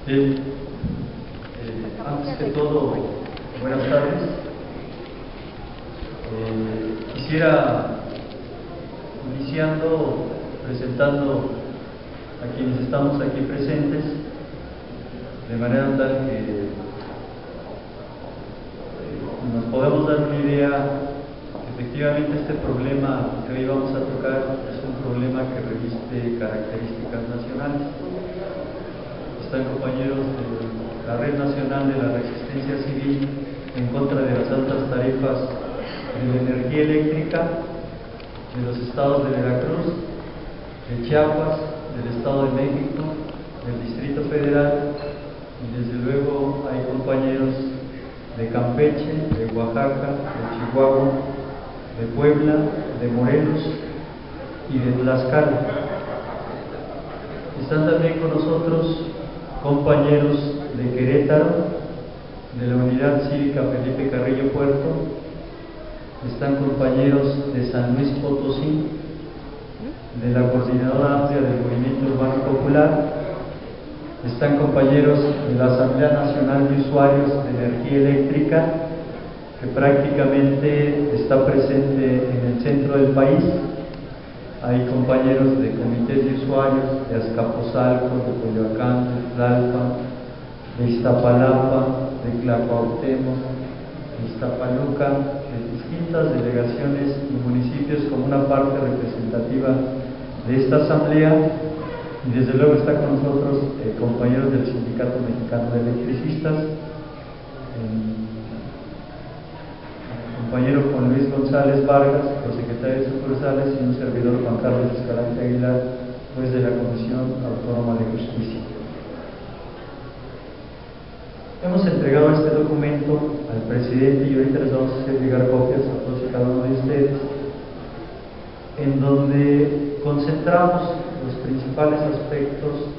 Bien, antes que todo, buenas tardes. Quisiera, iniciando, presentando a quienes estamos aquí presentes, de manera tal que nos podamos dar una idea. Efectivamente, este problema que hoy vamos a tocar es un problema que reviste características nacionales. Están compañeros de la Red Nacional de la Resistencia Civil en contra de las altas tarifas de la energía eléctrica de los estados de Veracruz, de Chiapas, del Estado de México, del Distrito Federal, y desde luego hay compañeros de Campeche, de Oaxaca, de Chihuahua, de Puebla, de Morelos y de Tlaxcala. Están también con nosotros compañeros de Querétaro, de la Unidad Cívica Felipe Carrillo Puerto. Están compañeros de San Luis Potosí, de la Coordinadora Amplia del Movimiento Urbano Popular. Están compañeros de la Asamblea Nacional de Usuarios de Energía Eléctrica, que prácticamente está presente en el centro del país. Hay compañeros de comités de usuarios de Azcapotzalco, de Coyoacán, de Tlalpan, de Iztapalapa, de Tlacuauhtémoc, de Iztapaluca, de distintas delegaciones y municipios como una parte representativa de esta asamblea. Y desde luego está con nosotros compañeros del Sindicato Mexicano de Electricistas, compañero Juan Luis González Vargas, prosecretario de sucursales, y un servidor, Juan Carlos Escalante Aguilar, juez de la Comisión Autónoma de Justicia. Hemos entregado este documento al presidente y ahorita les vamos a hacer llegar copias a todos y cada uno de ustedes, en donde concentramos los principales aspectos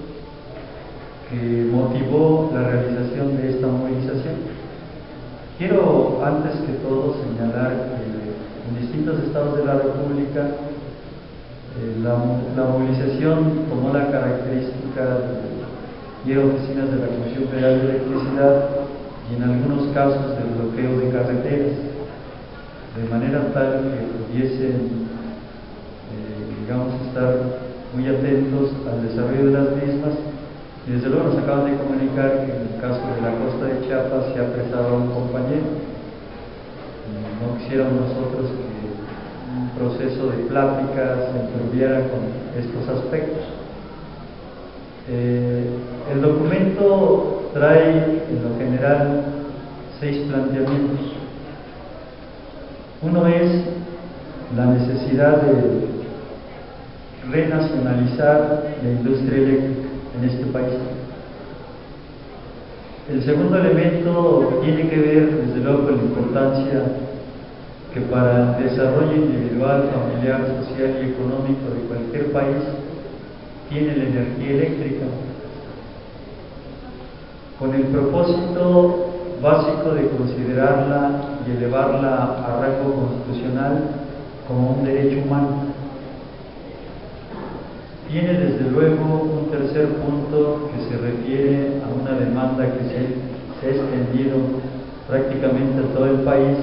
que motivó la realización de esta movilización. Quiero, antes que todo, señalar que en distintos estados de la República la movilización tomó la característica de ir a oficinas de la Comisión Federal de Electricidad y en algunos casos de bloqueo de carreteras, de manera tal que pudiesen, estar muy atentos al desarrollo de las mismas. Y desde luego nos acaban de comunicar que en el caso de la costa de Chiapas se ha apresado a un compañero. No quisiéramos nosotros que un proceso de plática se enturbiara con estos aspectos. El documento trae en lo general 6 planteamientos. Uno es la necesidad de renacionalizar la industria eléctrica en este país. El segundo elemento tiene que ver, desde luego, con la importancia que para el desarrollo individual, familiar, social y económico de cualquier país tiene la energía eléctrica, con el propósito básico de considerarla y elevarla a rango constitucional como un derecho humano. Tiene desde luego un tercer punto que se refiere a una demanda que se ha extendido prácticamente a todo el país,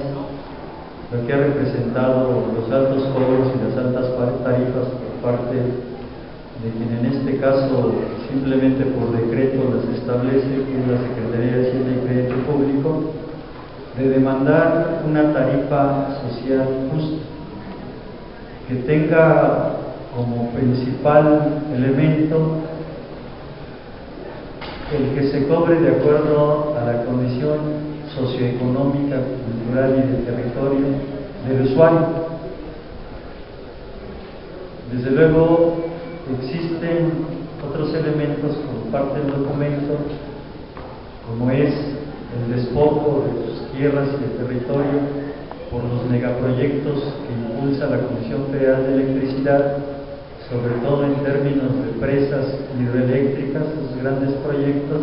lo que ha representado los altos cobros y las altas tarifas por parte de quien en este caso simplemente por decreto las establece, que es la Secretaría de Hacienda y Crédito Público, de demandar una tarifa social justa que tenga como principal elemento el que se cobre de acuerdo a la condición socioeconómica, cultural y de territorio del usuario. Desde luego existen otros elementos como parte del documento, como es el despojo de sus tierras y de territorio por los megaproyectos que impulsa la Comisión Federal de Electricidad, sobre todo en términos de presas hidroeléctricas, sus grandes proyectos,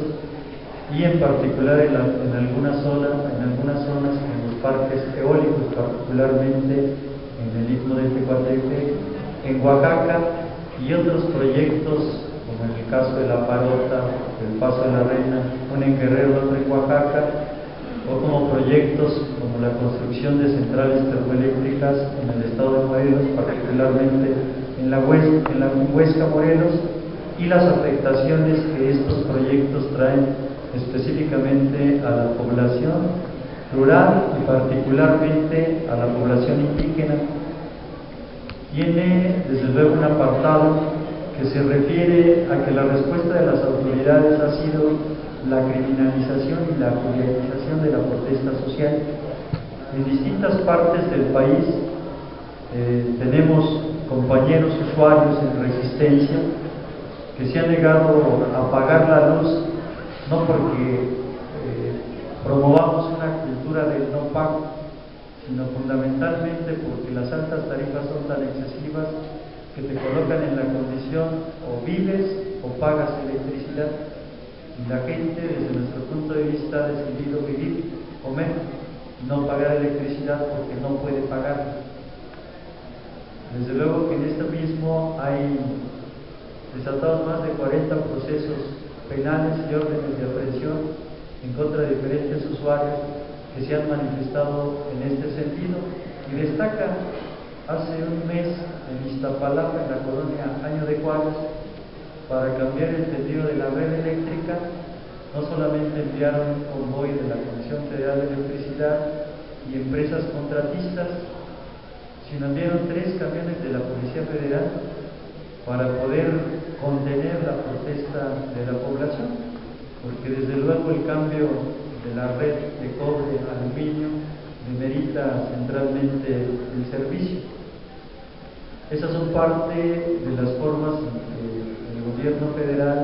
y en particular en algunas zonas, en los parques eólicos, particularmente en el Istmo de Tehuantepec, en Oaxaca, y otros proyectos como en el caso de La Parota, el Paso de la Reina, uno en Guerrero, otro en Oaxaca, o como proyectos como la construcción de centrales termoeléctricas en el estado de Morelos, particularmente en la Huesca, Morelos, y las afectaciones que estos proyectos traen específicamente a la población rural y particularmente a la población indígena. Tiene desde luego un apartado que se refiere a que la respuesta de las autoridades ha sido la criminalización y la judicialización de la protesta social. En distintas partes del país tenemos compañeros usuarios en resistencia que se han negado a pagar la luz, no porque promovamos una cultura del no pago, sino fundamentalmente porque las altas tarifas son tan excesivas que te colocan en la condición o vives o pagas electricidad, y la gente desde nuestro punto de vista ha decidido vivir, comer, no pagar electricidad porque no puede pagar. Desde luego que en esto mismo hay desatados más de 40 procesos penales y órdenes de aprehensión en contra de diferentes usuarios que se han manifestado en este sentido. Y destaca, hace un mes en Iztapalapa, en la colonia Año de Juárez, para cambiar el tendido de la red eléctrica, no solamente enviaron un convoy de la Comisión Federal de Electricidad y empresas contratistas, sino enviaron 3 camiones de la Policía Federal para poder contener la protesta de la población, porque desde luego el cambio de la red de cobre a aluminio demerita centralmente el servicio. Esas son parte de las formas en que el gobierno federal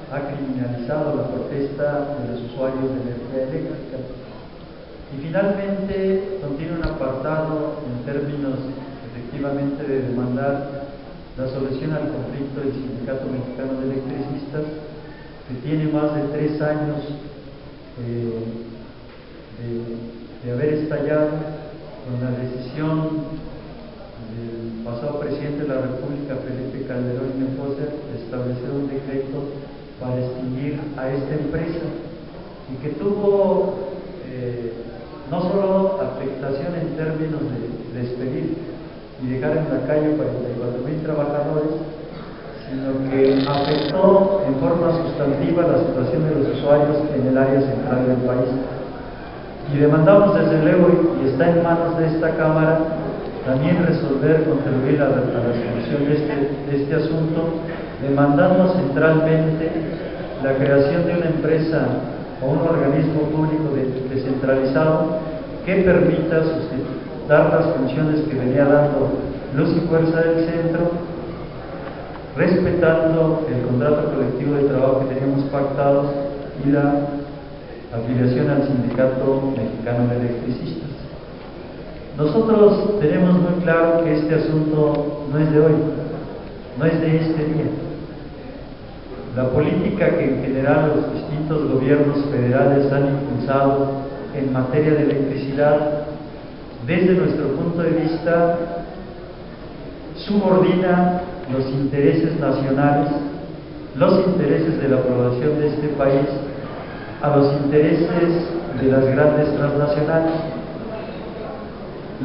ha criminalizado la protesta de los usuarios de energía eléctrica. Y finalmente contiene un apartado en términos efectivamente de demandar la solución al conflicto del Sindicato Mexicano de Electricistas, que tiene más de 3 años de haber estallado con la decisión del pasado presidente de la República, Felipe Calderón Hinojosa, de establecer un decreto para extinguir a esta empresa, y que tuvo no solo afectación en términos de despedir y dejar en la calle 44,000 trabajadores, sino que afectó en forma sustantiva la situación de los usuarios en el área central del país. Y demandamos desde luego, y está en manos de esta Cámara, también resolver, contribuir a la solución de este asunto, demandando centralmente la creación de una empresa o un organismo público descentralizado que permita dar las funciones que venía dando Luz y Fuerza del Centro, respetando el contrato colectivo de trabajo que teníamos pactado y la afiliación al Sindicato Mexicano de Electricistas. Nosotros tenemos muy claro que este asunto no es de hoy, no es de este día. La política que en general los distintos gobiernos federales han impulsado en materia de electricidad, desde nuestro punto de vista, subordina los intereses nacionales, los intereses de la población de este país, a los intereses de las grandes transnacionales.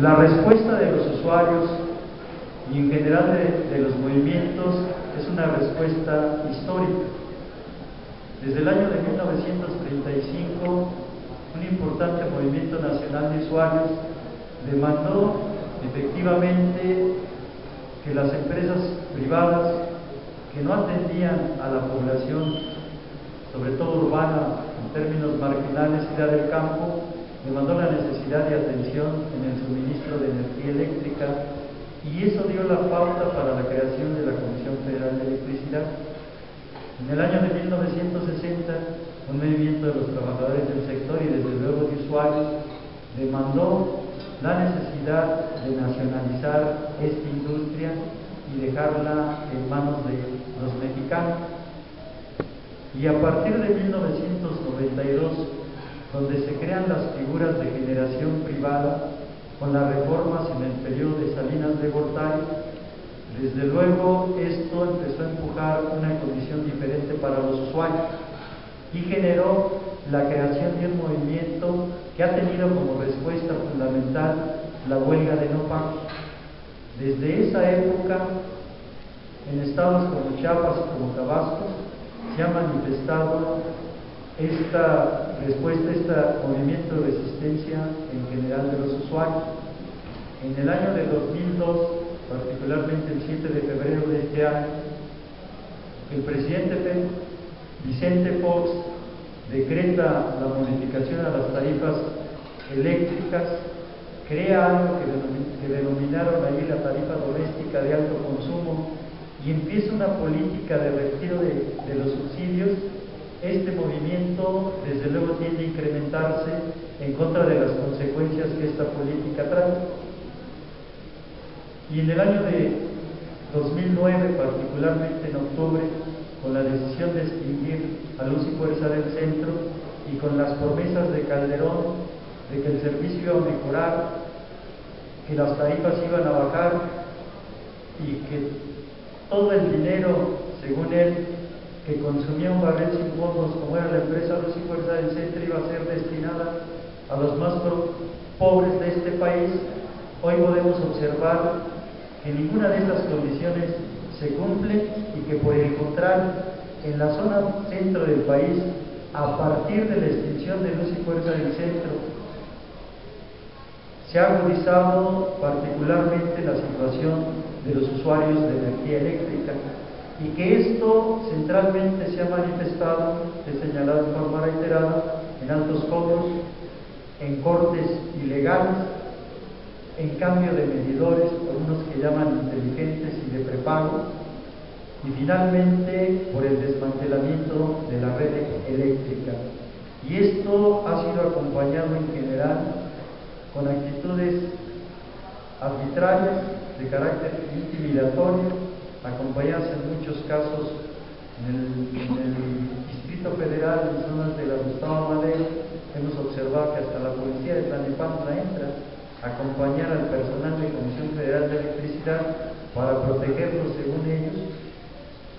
La respuesta de los usuarios y en general de los movimientos es una respuesta histórica. Desde el año de 1935, un importante movimiento nacional de usuarios demandó efectivamente que las empresas privadas que no atendían a la población, sobre todo urbana, en términos marginales y la del campo, demandó la necesidad de atención en el suministro de energía eléctrica, y eso dio la pauta para la creación de la Comisión Federal de Electricidad. En el año de 1960, un movimiento de los trabajadores del sector y desde luego de usuarios demandó la necesidad de nacionalizar esta industria y dejarla en manos de los mexicanos. Y a partir de 1992, donde se crean las figuras de generación privada, con las reformas en el periodo de Salinas de Gortari, desde luego esto empezó a empujar una condición usuarios y generó la creación de un movimiento que ha tenido como respuesta fundamental la huelga de no pago. Desde esa época, en estados como Chiapas y como Tabasco, se ha manifestado esta respuesta, este movimiento de resistencia en general de los usuarios. En el año de 2002, particularmente el 7 de febrero de este año, el presidente Vicente Fox decreta la modificación a las tarifas eléctricas, crea algo que denominaron ahí la tarifa doméstica de alto consumo y empieza una política de retiro de los subsidios. Este movimiento desde luego tiende a incrementarse en contra de las consecuencias que esta política trae. Y en el año de 2009, particularmente en octubre, con la decisión de extinguir a Luz y Fuerza del Centro y con las promesas de Calderón de que el servicio iba a mejorar, que las tarifas iban a bajar y que todo el dinero, según él, que consumía un barril sin fondos, como era la empresa Luz y Fuerza del Centro, iba a ser destinada a los más pobres de este país. Hoy podemos observar que ninguna de estas condiciones se cumple y que por el contrario, en la zona centro del país, a partir de la extinción de Luz y Fuerza del Centro, se ha agudizado particularmente la situación de los usuarios de energía eléctrica y que esto centralmente se ha manifestado, he señalado en forma reiterada, en altos cobros, en cortes ilegales, en cambio de medidores por unos que llaman inteligentes y de prepago, y finalmente por el desmantelamiento de la red eléctrica. Y esto ha sido acompañado en general con actitudes arbitrarias de carácter intimidatorio, acompañadas en muchos casos en el Distrito Federal, en zonas de la Gustavo Madero. Hemos observado que hasta la policía de Tlalnepantla entra a acompañar al personal de Comisión Federal de Electricidad para protegerlos, según ellos,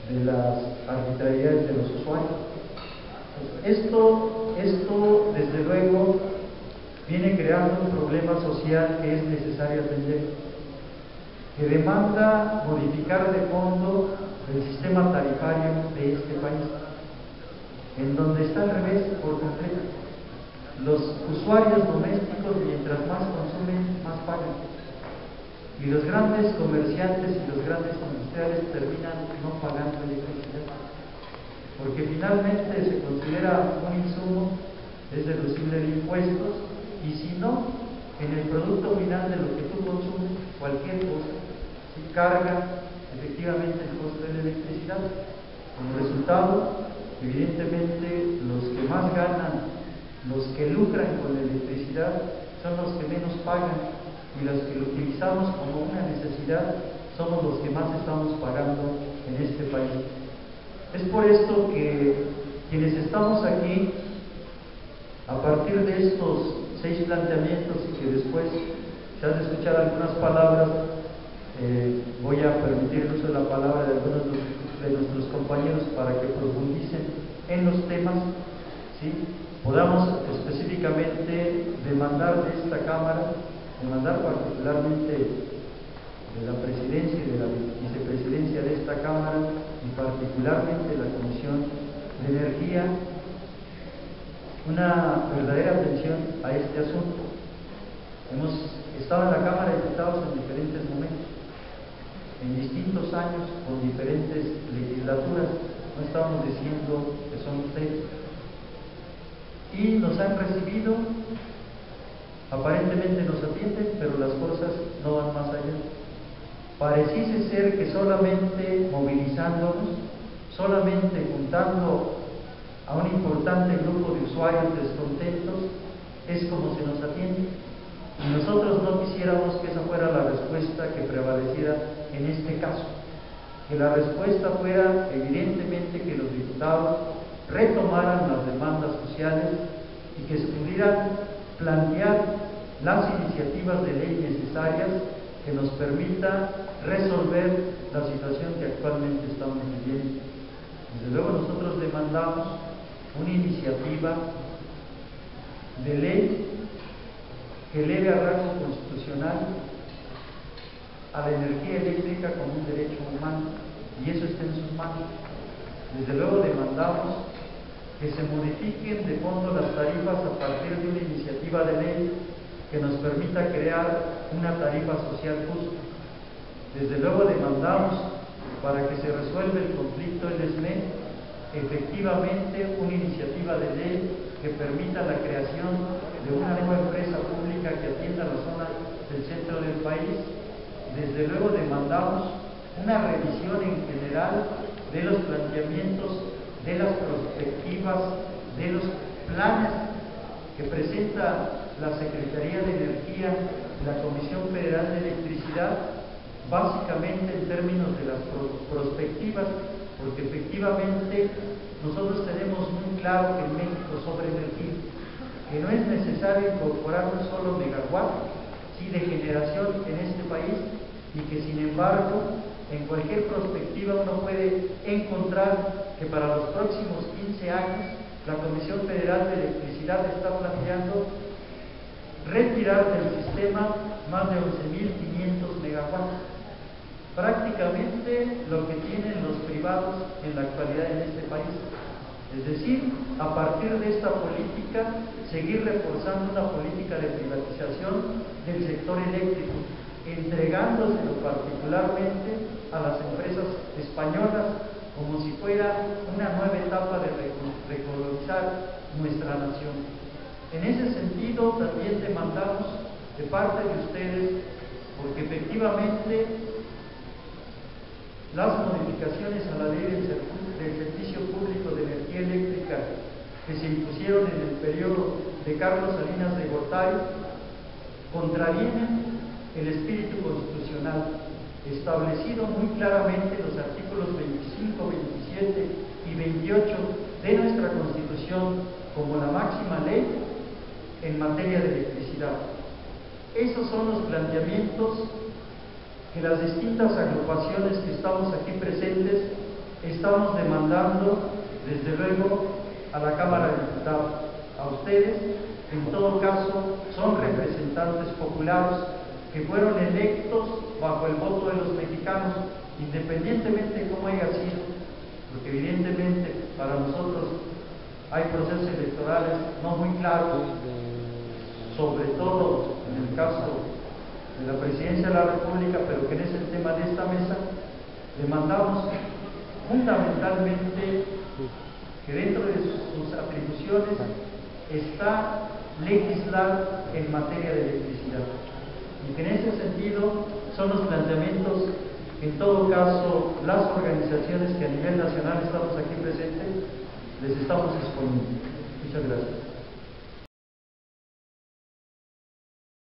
de las arbitrariedades de los usuarios. Esto desde luego viene creando un problema social que es necesario atender, que demanda modificar de fondo el sistema tarifario de este país, en donde está al revés por completo. Los usuarios domésticos, mientras más consumen, más pagan, y los grandes comerciantes y los grandes industriales terminan no pagando electricidad, porque finalmente se considera un insumo, es deducible de impuestos, y si no, en el producto final de lo que tú consumes, cualquier cosa, si carga efectivamente el costo de la electricidad. Como resultado, evidentemente, los que más ganan, los que lucran con la electricidad, son los que menos pagan, y los que lo utilizamos como una necesidad somos los que más estamos pagando en este país. Es por esto que quienes estamos aquí, a partir de estos 6 planteamientos y que después se han de escuchar algunas palabras, voy a permitir el uso de la palabra de algunos de nuestros compañeros para que profundicen en los temas, ¿sí? Podamos específicamente demandar de esta Cámara, demandar particularmente de la presidencia y de la vicepresidencia de esta Cámara y particularmente de la Comisión de Energía, una verdadera atención a este asunto. Hemos estado en la Cámara de Diputados en diferentes momentos, en distintos años, con diferentes legislaturas, no estamos diciendo que son ustedes, y nos han recibido, aparentemente nos atienden, pero las cosas no van más allá. Pareciese ser que solamente movilizándonos, solamente juntando a un importante grupo de usuarios descontentos, es como se nos atiende. Y nosotros no quisiéramos que esa fuera la respuesta que prevaleciera en este caso. Que la respuesta fuera, evidentemente, que los diputados retomaran las demandas sociales y que se pudieran plantear las iniciativas de ley necesarias que nos permita resolver la situación que actualmente estamos viviendo. Desde luego nosotros demandamos una iniciativa de ley que eleve a rango constitucional a la energía eléctrica como un derecho humano, y eso está en sus manos. Desde luego demandamos que se modifiquen de fondo las tarifas a partir de una iniciativa de ley que nos permita crear una tarifa social justa. Desde luego demandamos, para que se resuelva el conflicto del SME, efectivamente una iniciativa de ley que permita la creación de una nueva empresa pública que atienda la zona del centro del país. Desde luego demandamos una revisión en general de los planteamientos, de las perspectivas, de los planes que presenta la Secretaría de Energía y la Comisión Federal de Electricidad, básicamente en términos de las prospectivas, porque efectivamente nosotros tenemos muy claro que en México sobra energía, que no es necesario incorporar un solo megawatt de generación en este país, y que sin embargo en cualquier prospectiva uno puede encontrar que para los próximos 15 años la Comisión Federal de Electricidad está planteando retirar del sistema más de 11.500 megawatts, prácticamente lo que tienen los privados en la actualidad en este país. Es decir, a partir de esta política, seguir reforzando una política de privatización del sector eléctrico, entregándoselo particularmente a las empresas españolas como si fuera una nueva etapa de recolonizar nuestra nación. En ese sentido también demandamos de parte de ustedes, porque efectivamente las modificaciones a la ley del Servicio Público de Energía Eléctrica que se impusieron en el periodo de Carlos Salinas de Gortari contravienen el espíritu constitucional establecido muy claramente en los artículos 25, 27 y 28 de nuestra Constitución como la máxima ley en materia de electricidad. Esos son los planteamientos que las distintas agrupaciones que estamos aquí presentes estamos demandando, desde luego, a la Cámara de Diputados. A ustedes, en todo caso, son representantes populares que fueron electos bajo el voto de los mexicanos, independientemente de cómo haya sido, porque evidentemente para nosotros hay procesos electorales no muy claros, sobre todo en el caso de la Presidencia de la República, pero que no es el tema de esta mesa. Demandamos fundamentalmente que dentro de sus atribuciones está legislar en materia de electricidad, y que en ese sentido son los planteamientos que en todo caso las organizaciones que a nivel nacional estamos aquí presentes les estamos exponiendo. Muchas gracias.